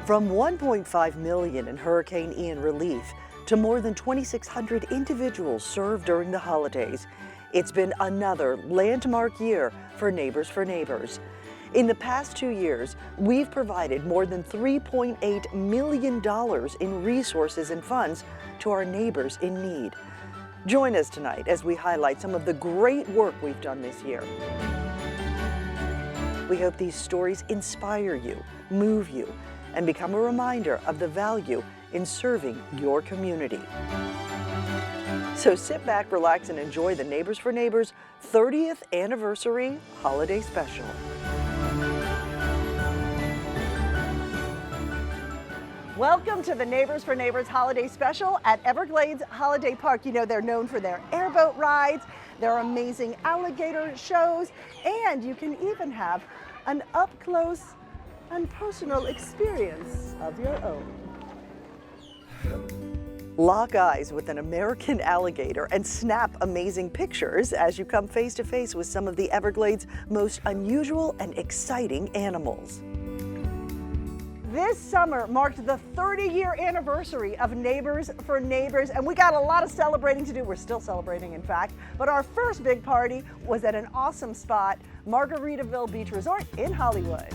From 1.5 million in Hurricane Ian relief to more than 2,600 individuals served during the holidays, it's been another landmark year for Neighbors for Neighbors. In the past 2 years, we've provided more than $3.8 million in resources and funds to our neighbors in need. Join us tonight as we highlight some of the great work we've done this year. We hope these stories inspire you, move you, and become a reminder of the value in serving your community. So sit back, relax, and enjoy the Neighbors for Neighbors 30th Anniversary Holiday Special. Welcome to the Neighbors for Neighbors Holiday Special at Everglades Holiday Park. You know, they're known for their airboat rides, their amazing alligator shows, and you can even have an up-close and personal experience of your own. Lock eyes with an American alligator and snap amazing pictures as you come face to face with some of the Everglades' most unusual and exciting animals. This summer marked the 30-year anniversary of Neighbors for Neighbors, and we got a lot of celebrating to do. We're still celebrating, in fact, but our first big party was at an awesome spot, Margaritaville Beach Resort in Hollywood.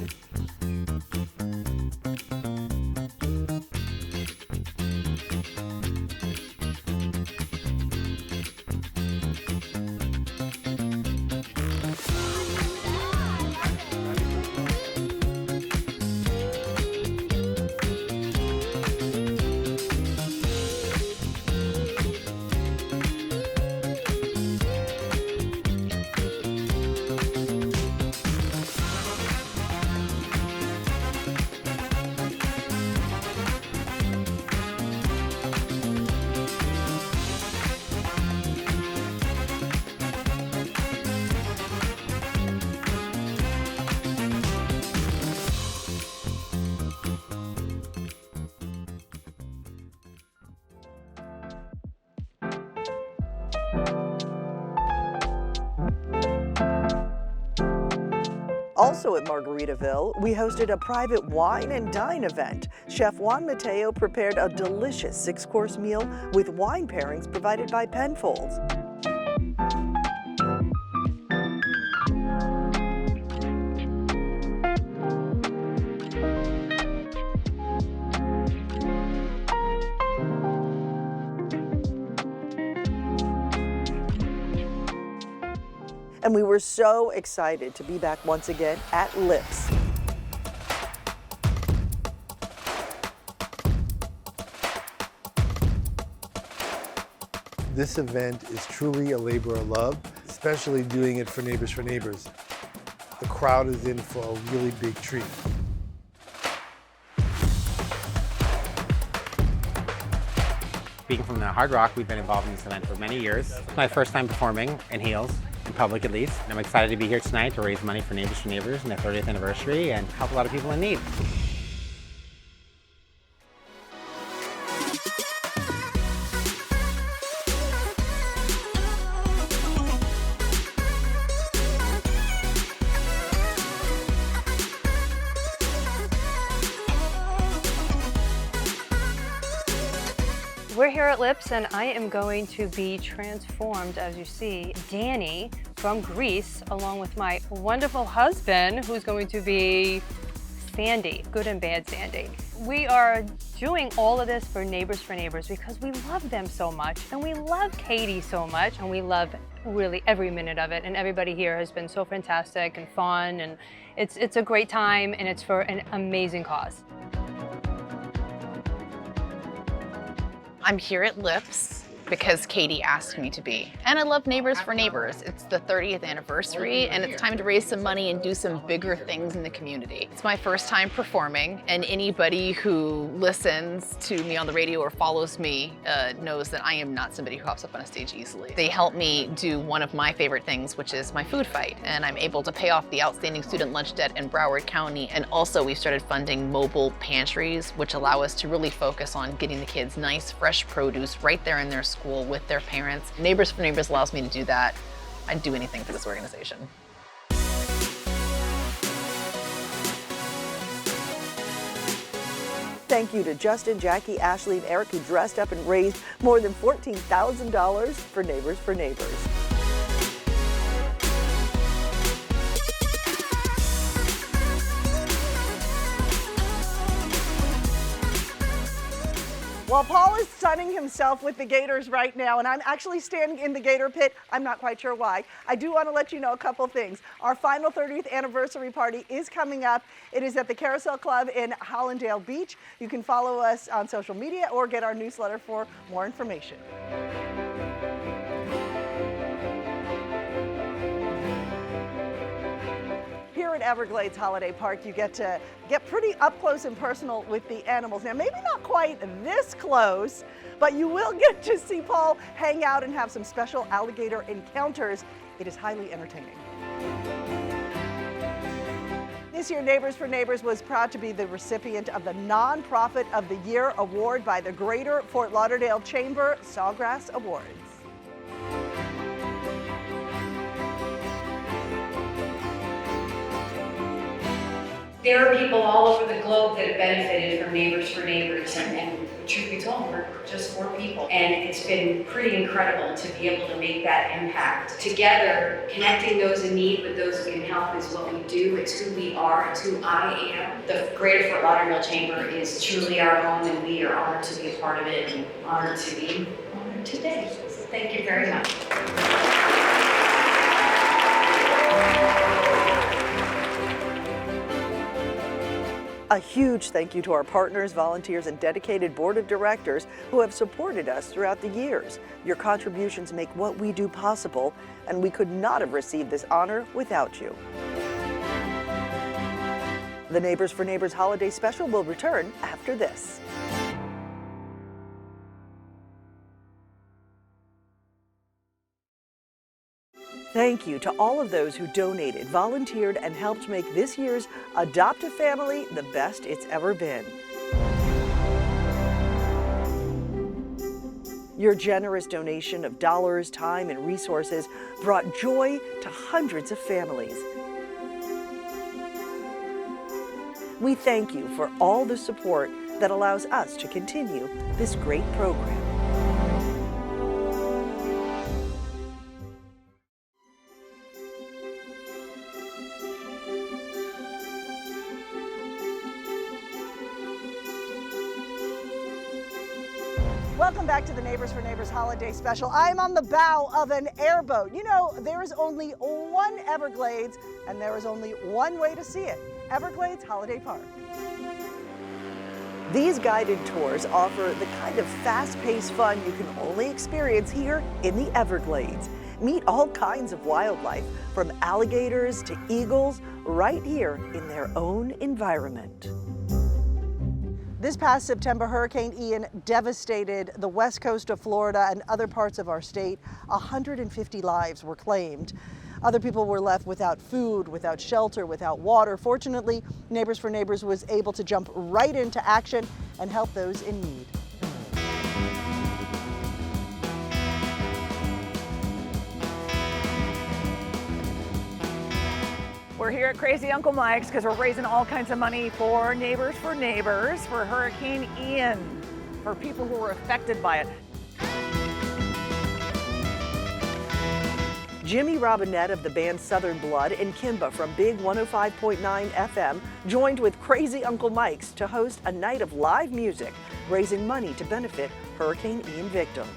Also at Margaritaville, we hosted a private wine and dine event. Chef Juan Mateo prepared a delicious 6-course meal with wine pairings provided by Penfolds. And we were so excited to be back once again at Lips. This event is truly a labor of love, especially doing it for Neighbors for Neighbors. The crowd is in for a really big treat. Being from the Hard Rock, we've been involved in this event for many years. It's my first time performing in heels, in public at least. And I'm excited to be here tonight to raise money for Neighbors in their 30th anniversary and help a lot of people in need. We're here at Lips and I am going to be transformed, as you see, Danny from Greece, along with my wonderful husband, who's going to be Sandy, good and bad Sandy. We are doing all of this for Neighbors because we love them so much, and we love Katie so much, and we love really every minute of it, and everybody here has been so fantastic and fun, and it's a great time, and it's for an amazing cause. I'm here at Lips because Katie asked me to be. And I love Neighbors for Neighbors. It's the 30th anniversary and it's time to raise some money and do some bigger things in the community. It's my first time performing, and anybody who listens to me on the radio or follows me knows that I am not somebody who hops up on a stage easily. They help me do one of my favorite things, which is my food fight. And I'm able to pay off the outstanding student lunch debt in Broward County. And also we've started funding mobile pantries, which allow us to really focus on getting the kids nice, fresh produce right there in their school with their parents. Neighbors for Neighbors allows me to do that. I'd do anything for this organization. Thank you to Justin, Jackie, Ashley, and Eric, who dressed up and raised more than $14,000 for Neighbors for Neighbors. Well, Paul is sunning himself with the Gators right now, and I'm actually standing in the Gator pit. I'm not quite sure why. I do want to let you know a couple things. Our final 30th anniversary party is coming up. It is at the Carousel Club in Hollandale Beach. You can follow us on social media or get our newsletter for more information. Here at Everglades Holiday Park, you get to get pretty up close and personal with the animals. Now, maybe not quite this close, but you will get to see Paul hang out and have some special alligator encounters. It is highly entertaining. This year, Neighbors for Neighbors was proud to be the recipient of the Nonprofit of the Year award by the Greater Fort Lauderdale Chamber Sawgrass Awards. There are people all over the globe that have benefited from Neighbors for Neighbors, and truth be told, we're just 4 people. And it's been pretty incredible to be able to make that impact. Together, connecting those in need with those who can help is what we do. It's who we are, it's who I am. The Greater Fort Lauderdale Chamber is truly our home, and we are honored to be a part of it and honored to be honored today. So thank you very much. A huge thank you to our partners, volunteers, and dedicated board of directors who have supported us throughout the years. Your contributions make what we do possible, and we could not have received this honor without you. The Neighbors for Neighbors Holiday Special will return after this. Thank you to all of those who donated, volunteered, and helped make this year's Adopt a Family the best it's ever been. Your generous donation of dollars, time, and resources brought joy to hundreds of families. We thank you for all the support that allows us to continue this great program. Welcome back to the Neighbors for Neighbors Holiday Special. I'm on the bow of an airboat. You know, there is only one Everglades, and there is only one way to see it: Everglades Holiday Park. These guided tours offer the kind of fast-paced fun you can only experience here in the Everglades. Meet all kinds of wildlife, from alligators to eagles, right here in their own environment. This past September, Hurricane Ian devastated the west coast of Florida and other parts of our state. 150 lives were claimed. Other people were left without food, without shelter, without water. Fortunately, Neighbors for Neighbors was able to jump right into action and help those in need. We're here at Crazy Uncle Mike's because we're raising all kinds of money for Neighbors for Neighbors for Hurricane Ian, for people who were affected by it. Jimmy Robinette of the band Southern Blood and Kimba from Big 105.9 FM joined with Crazy Uncle Mike's to host a night of live music, raising money to benefit Hurricane Ian victims.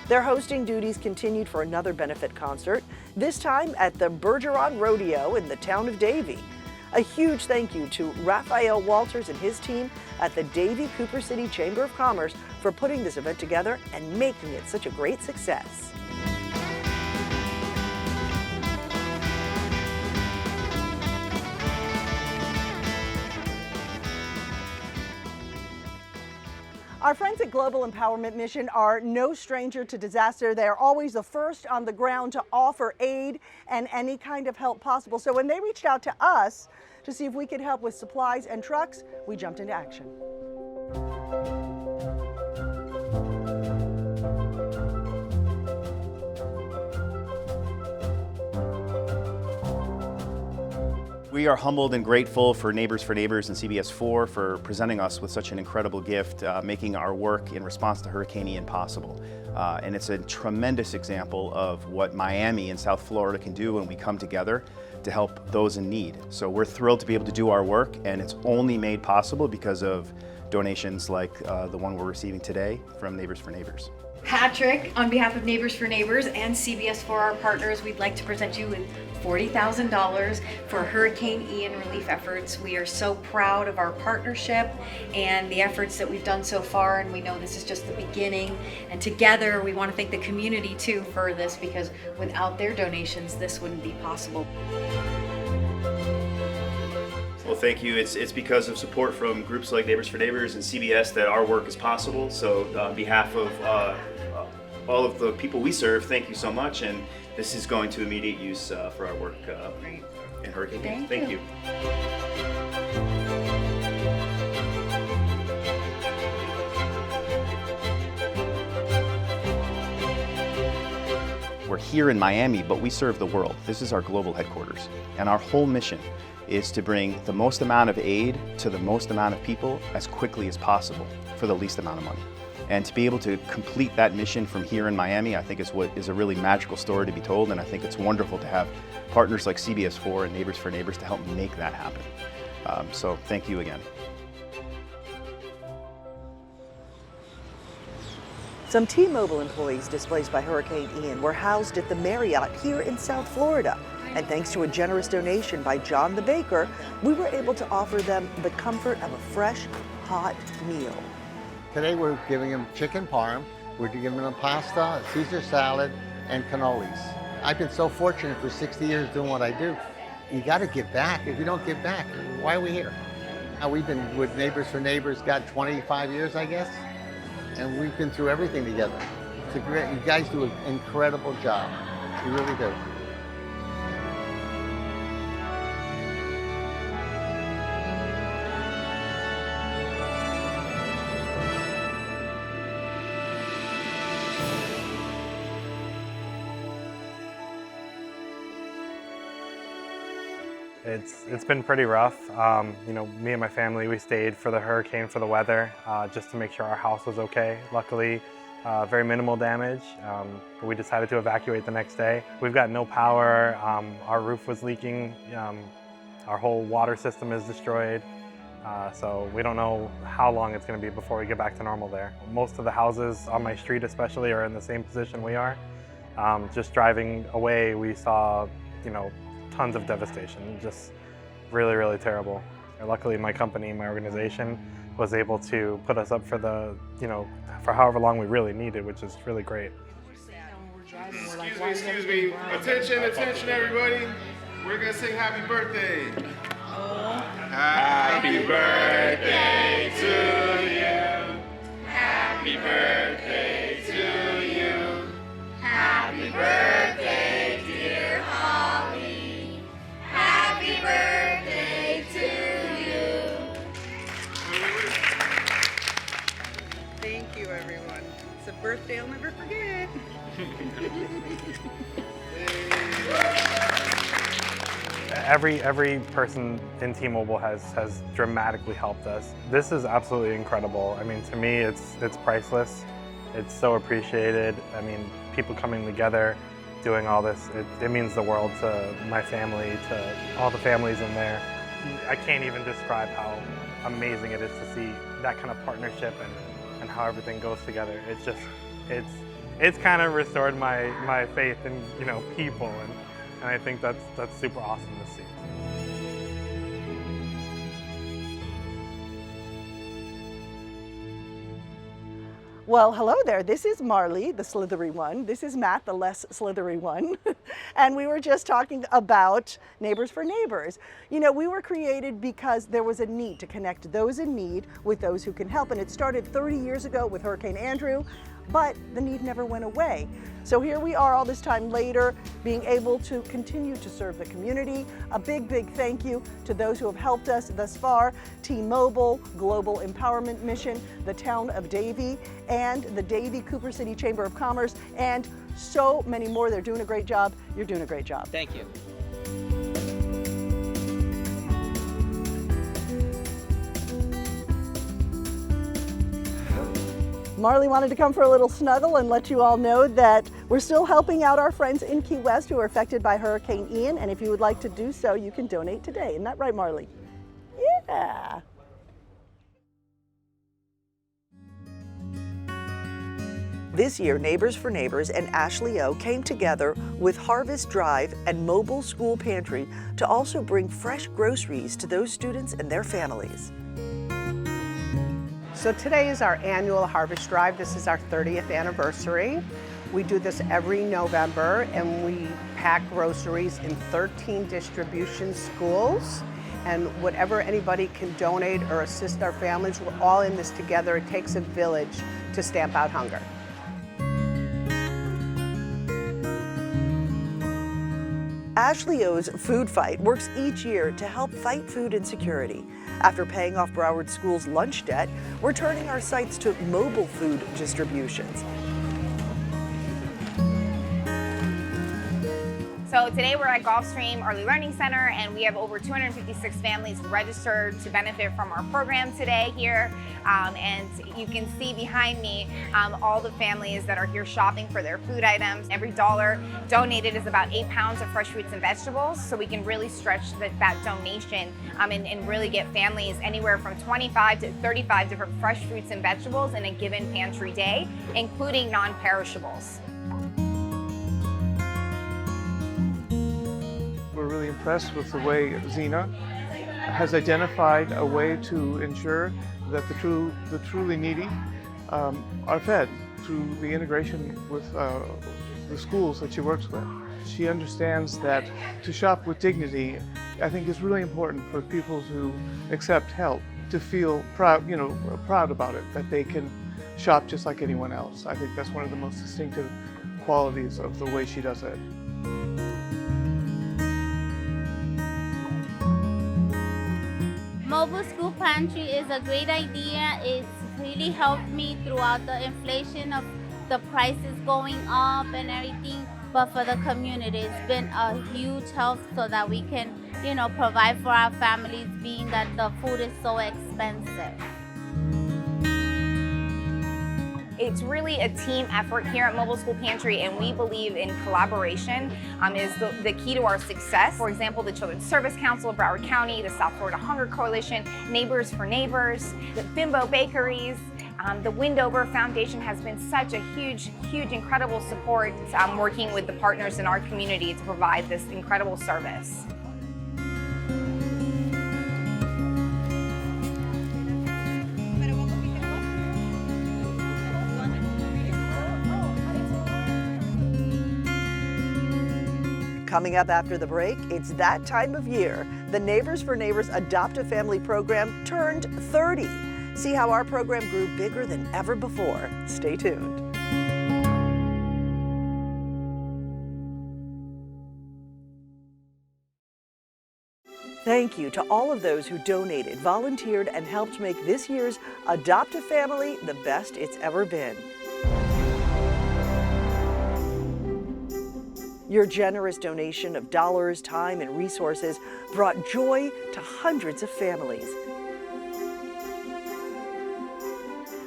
Their hosting duties continued for another benefit concert, this time at the Bergeron Rodeo in the town of Davie. A huge thank you to Raphael Walters and his team at the Davie Cooper City Chamber of Commerce for putting this event together and making it such a great success. Our friends at Global Empowerment Mission are no stranger to disaster. They are always the first on the ground to offer aid and any kind of help possible. So when they reached out to us To see if we could help with supplies and trucks, we jumped into action. We are humbled and grateful for Neighbors and CBS 4 for presenting us with such an incredible gift, making our work in response to Hurricane Ian possible. And it's a tremendous example of what Miami and South Florida can do when we come together to help those in need. So we're thrilled to be able to do our work, and it's only made possible because of donations like the one we're receiving today from Neighbors for Neighbors. Patrick, on behalf of Neighbors for Neighbors and CBS 4, our partners, we'd like to present you with $40,000 for Hurricane Ian relief efforts. We are so proud of our partnership and the efforts that we've done so far, and we know this is just the beginning. And together, we want to thank the community too for this, because without their donations, this wouldn't be possible. Well, thank you. It's because of support from groups like Neighbors for Neighbors and CBS that our work is possible. So on behalf of all of the people we serve, thank you so much. And this is going to immediate use for our work in Hurricane Ian. Thank you. We're here in Miami, but we serve the world. This is our global headquarters. And our whole mission is to bring the most amount of aid to the most amount of people as quickly as possible for the least amount of money. And to be able to complete that mission from here in Miami, I think is what is a really magical story to be told, and I think it's wonderful to have partners like CBS 4 and Neighbors for Neighbors to help make that happen. So thank you again. Some T-Mobile employees displaced by Hurricane Ian were housed at the Marriott here in South Florida. And thanks to a generous donation by John the Baker, we were able to offer them the comfort of a fresh, hot meal. Today we're giving them chicken parm, we're giving them pasta, Caesar salad, and cannolis. I've been so fortunate for 60 years doing what I do. You gotta give back. If you don't give back, why are we here? We've been with Neighbors for Neighbors, got 25 years, I guess, and we've been through everything together. It's a great, you guys do an incredible job. You really do. It's been pretty rough. You know, me and my family, we stayed for the hurricane, for the weather, just to make sure our house was okay. Luckily, very minimal damage. But we decided to evacuate the next day. We've got no power. Our roof was leaking. Our whole water system is destroyed. So we don't know how long it's going to be before we get back to normal there. Most of the houses on my street especially are in the same position we are. Just driving away, we saw, you know, tons of devastation, just really, really terrible. Luckily, my company, my organization, was able to put us up for the, you know, for however long we really needed, which is really great. Excuse me. Attention, everybody. We're gonna sing happy birthday. Happy birthday to you. Happy birthday to you. Happy birthday, dear Holly. Happy birthday to you. Thank you, everyone. It's a birthday I'll never forget. Every person in T-Mobile has dramatically helped us. This is absolutely incredible. I mean, to me, it's priceless. It's so appreciated. I mean, people coming together, doing all this, it means the world to my family, to all the families in there. I can't even describe how amazing it is to see that kind of partnership and how everything goes together. It's just, it's kind of restored my faith in, you know, people, and I think that's super awesome to see. Well, hello there. This is Marley, the slithery one. This is Matt, the less slithery one. And we were just talking about Neighbors for Neighbors. You know, we were created because there was a need to connect those in need with those who can help. And it started 30 years ago with Hurricane Andrew. but the need never went away. So here we are all this time later, being able to continue to serve the community. A big, big thank you to those who have helped us thus far: T-Mobile, Global Empowerment Mission, the Town of Davie, and the Davie Cooper City Chamber of Commerce, and so many more. They're doing a great job. You're doing a great job. Thank you. Marley wanted to come for a little snuggle and let you all know that we're still helping out our friends in Key West who are affected by Hurricane Ian, and if you would like to do so, you can donate today. Isn't that right, Marley? Yeah. This year, Neighbors for Neighbors and Ashley O came together with Harvest Drive and Mobile School Pantry to also bring fresh groceries to those students and their families. So today is our annual Harvest Drive. This is our 30th anniversary. We do this every November, and we pack groceries in 13 distribution schools. And whatever anybody can donate or assist our families, we're all in this together. It takes a village to stamp out hunger. Ashley O's Food Fight works each year to help fight food insecurity. After paying off Broward School's lunch debt, we're turning our sights to mobile food distributions. So today we're at Gulfstream Early Learning Center, and we have over 256 families registered to benefit from our program today here. And you can see behind me all the families that are here shopping for their food items. Every dollar donated is about 8 pounds of fresh fruits and vegetables, so we can really stretch that donation and really get families anywhere from 25 to 35 different fresh fruits and vegetables in a given pantry day, including non-perishables. We're really impressed with the way Zena has identified a way to ensure that the truly needy are fed through the integration with the schools that she works with. She understands that to shop with dignity, I think, is really important for people who accept help to feel proud, proud about it, that they can shop just like anyone else. I think that's one of the most distinctive qualities of the way she does it. Mobile School Pantry is a great idea. It's really helped me throughout the inflation of the prices going up and everything. But for the community, it's been a huge help so that we can, provide for our families, being that the food is so expensive. It's really a team effort here at Mobile School Pantry, and we believe in collaboration is the key to our success. For example, the Children's Service Council of Broward County, the South Florida Hunger Coalition, Neighbors for Neighbors, the Bimbo Bakeries, the Windover Foundation has been such a huge, incredible support working with the partners in our community to provide this incredible service. Coming up after the break, it's that time of year. The Neighbors for Neighbors Adopt a Family program turned 30. See how our program grew bigger than ever before. Stay tuned. Thank you to all of those who donated, volunteered, and helped make this year's Adopt a Family the best it's ever been. Your generous donation of dollars, time, and resources brought joy to hundreds of families.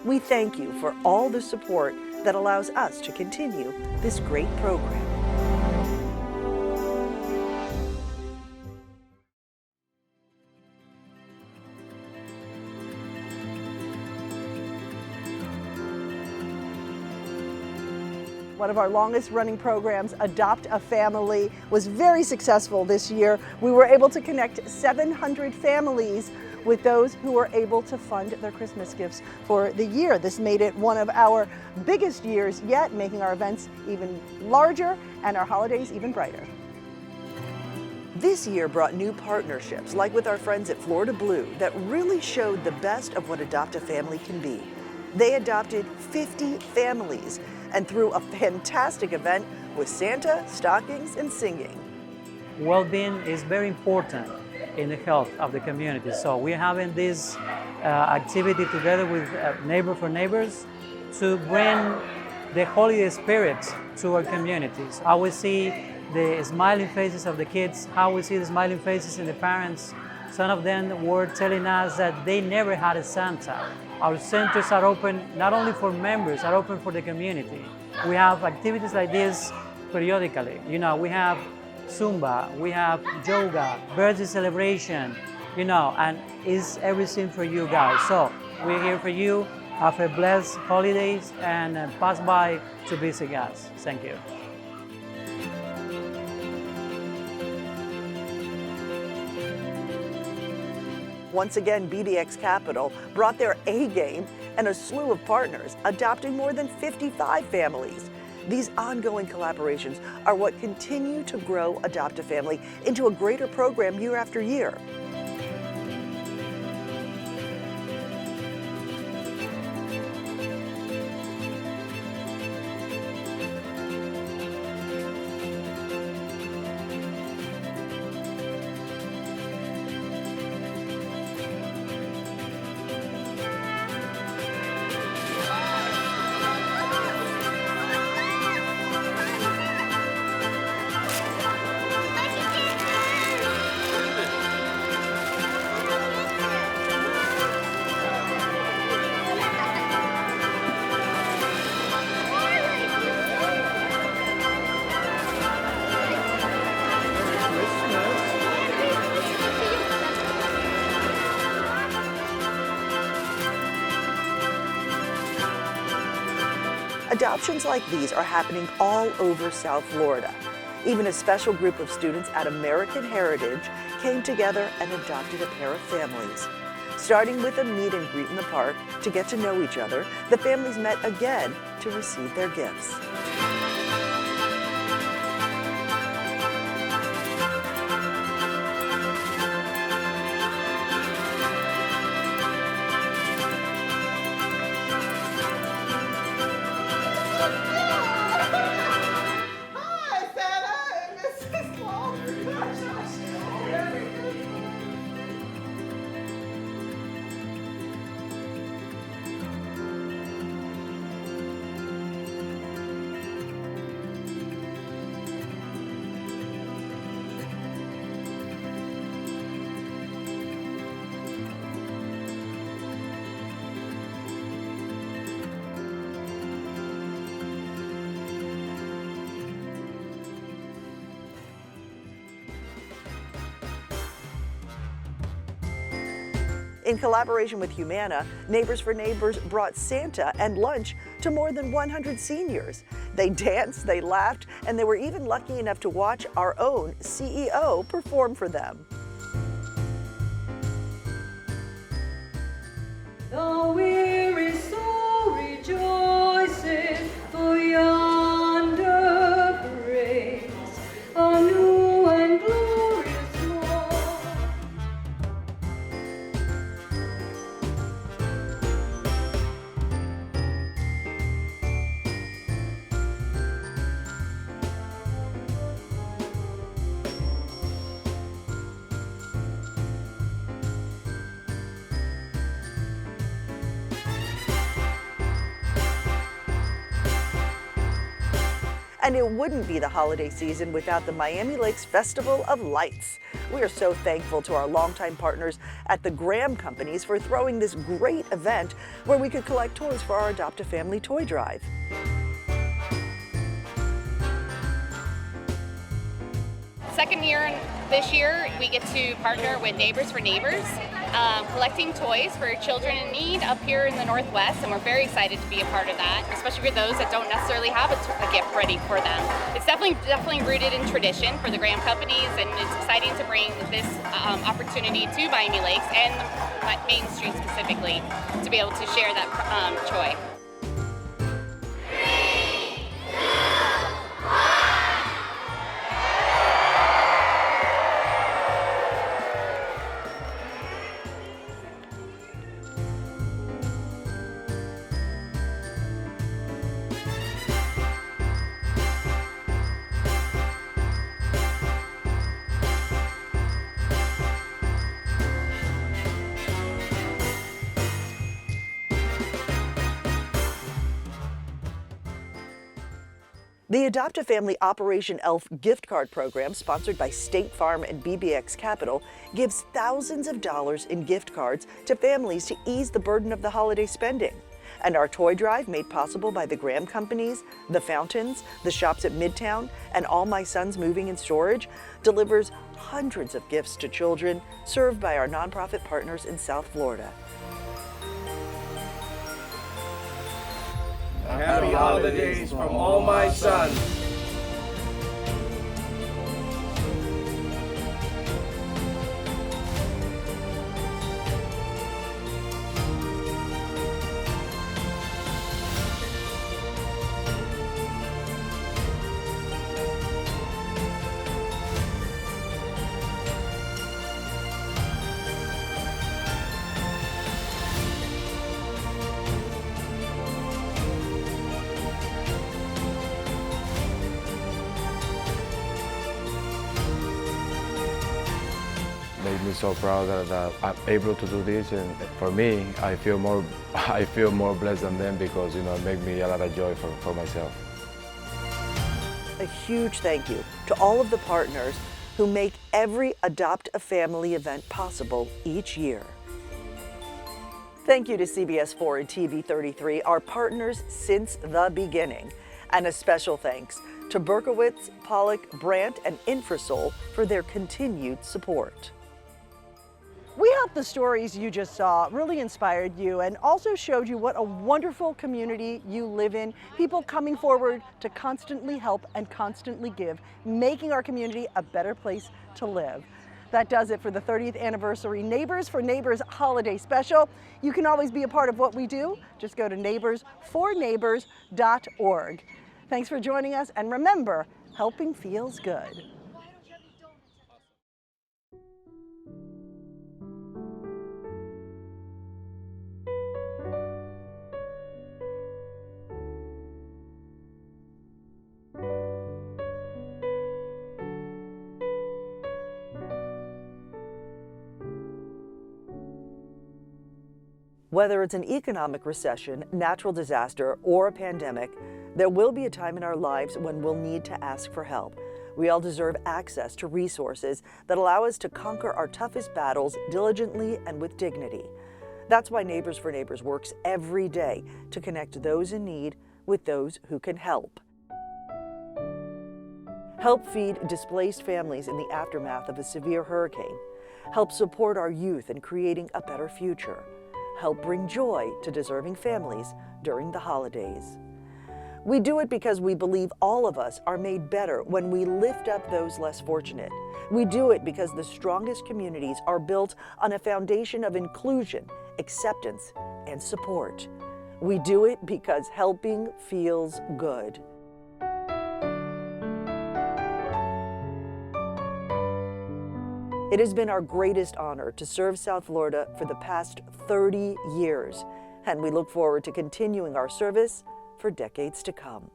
We thank you for all the support that allows us to continue this great program. One of our longest running programs, Adopt a Family, was very successful this year. We were able to connect 700 families with those who were able to fund their Christmas gifts for the year. This made it one of our biggest years yet, making our events even larger and our holidays even brighter. This year brought new partnerships, like with our friends at Florida Blue, that really showed the best of what Adopt a Family can be. They adopted 50 families and threw a fantastic event with Santa, stockings, and singing. Well-being is very important in the health of the community. So we're having this activity together with Neighbor for Neighbors to bring the holiday spirit to our communities. How we see the smiling faces of the kids, how we see the smiling faces in the parents. Some of them were telling us that they never had a Santa. Our centers are open not only for members, are open for the community. We have activities like this periodically. You know, we have Zumba, we have yoga, birthday celebration, you know, and it's everything for you guys. So we're here for you. Have a blessed holidays and pass by to visit us. Thank you. Once again, BDX Capital brought their A game and a slew of partners, adopting more than 55 families. These ongoing collaborations are what continue to grow Adopt-A-Family into a greater program year after year. Adoptions like these are happening all over South Florida. Even a special group of students at American Heritage came together and adopted a pair of families. Starting with a meet and greet in the park to get to know each other, the families met again to receive their gifts. In collaboration with Humana, Neighbors for Neighbors brought Santa and lunch to more than 100 seniors. They danced, they laughed, and they were even lucky enough to watch our own CEO perform for them. The weary soul rejoices, for yonder breaks a new and glorious morn. And it wouldn't be the holiday season without the Miami Lakes Festival of Lights. We are so thankful to our longtime partners at the Graham Companies for throwing this great event where we could collect toys for our Adopt-A-Family toy drive. Second year this year, we get to partner with Neighbors for Neighbors, collecting toys for children in need up here in the Northwest, and we're very excited to be a part of that, especially for those that don't necessarily have a gift ready for them. It's definitely rooted in tradition for the Graham Companies, and it's exciting to bring this opportunity to Miami Lakes and Main Street specifically to be able to share that joy. The Adopt a Family Operation ELF gift card program, sponsored by State Farm and BBX Capital, gives thousands of dollars in gift cards to families to ease the burden of the holiday spending. And our toy drive, made possible by the Graham Companies, the Fountains, the Shops at Midtown, and All My Son's Moving and Storage, delivers hundreds of gifts to children served by our nonprofit partners in South Florida. Happy holidays from All My Sons. Made me so proud that I'm able to do this, and for me, I feel more blessed than them because it makes me a lot of joy for myself. A huge thank you to all of the partners who make every Adopt a Family event possible each year. Thank you to CBS 4 and TV 33, our partners since the beginning. And a special thanks to Berkowitz, Pollock, Brandt, and Infrasol for their continued support. We hope the stories you just saw really inspired you and also showed you what a wonderful community you live in. People coming forward to constantly help and constantly give, making our community a better place to live. That does it for the 30th anniversary Neighbors for Neighbors holiday special. You can always be a part of what we do. Just go to neighborsforneighbors.org. Thanks for joining us, and remember, helping feels good. Whether it's an economic recession, natural disaster, or a pandemic, there will be a time in our lives when we'll need to ask for help. We all deserve access to resources that allow us to conquer our toughest battles diligently and with dignity. That's why Neighbors for Neighbors works every day to connect those in need with those who can help. Help feed displaced families in the aftermath of a severe hurricane. Help support our youth in creating a better future. Help bring joy to deserving families during the holidays. We do it because we believe all of us are made better when we lift up those less fortunate. We do it because the strongest communities are built on a foundation of inclusion, acceptance, and support. We do it because helping feels good. It has been our greatest honor to serve South Florida for the past 30 years, and we look forward to continuing our service for decades to come.